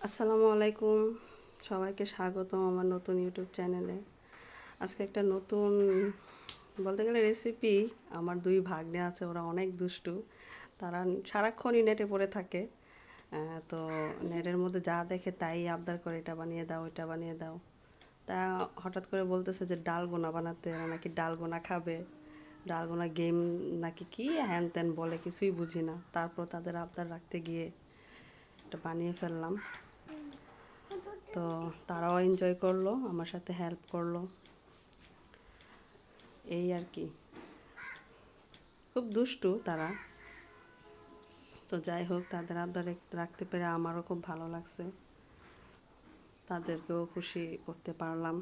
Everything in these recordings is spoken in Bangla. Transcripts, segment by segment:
আসসালামু আলাইকুম, সবাইকে স্বাগতম আমার নতুন ইউটিউব চ্যানেলে। আজকে একটা নতুন বলতে গেলে রেসিপি। আমার দুই ভাগ্নে আছে, ওরা অনেক দুষ্টু। তারা সারাক্ষণই নেটে পড়ে থাকে। তো নেটের মধ্যে যা দেখে তাই আবদার করে, এটা বানিয়ে দাও, এটা বানিয়ে দাও। তা হঠাৎ করে বলতেছে যে ডালগোনা বানাতে, এরা নাকি ডালগোনা খাবে, ডালগোনা গেম নাকি কি হ্যান ত্যান বলে, কিছুই বুঝি না। তারপর তাদের আবদার রাখতে গিয়ে এটা বানিয়ে ফেললাম। তো তারাও এনজয় করলো, আমার সাথে হেল্প করলো, এই আর কি। খুব দুষ্টু তারা। তো যাই হোক, তাদের আবদার রাখতে পেরে আমারও খুব ভালো লাগছে, তাদেরকেও খুশি করতে পারলাম।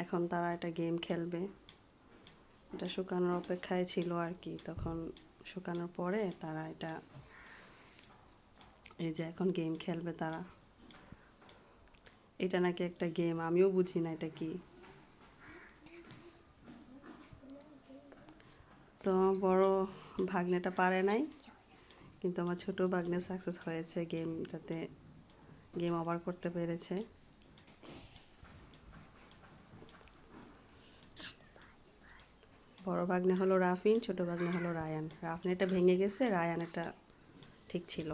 এখন তারা একটা গেম খেলবে, এটা শুকানোর অপেক্ষায় ছিল আর কি। তখন শুকানোর পরে তারা এটা, এই যে এখন গেম খেলবে তারা। এটা নাকি একটা গেম, আমিও বুঝি না এটা কি। তো বড় ভাগ্নেটা পারে নাই, কিন্তু আমার ছোট ভাগ্নে সাকসেস হয়েছে গেম ওভার করতে পেরেছে। বড় ভাগ্নে হলো রাফিন, ছোট ভাগ্নে হলো রায়ান। রাফিন এটা ভেঙে গেছে, রায়ান এটা ঠিক ছিল।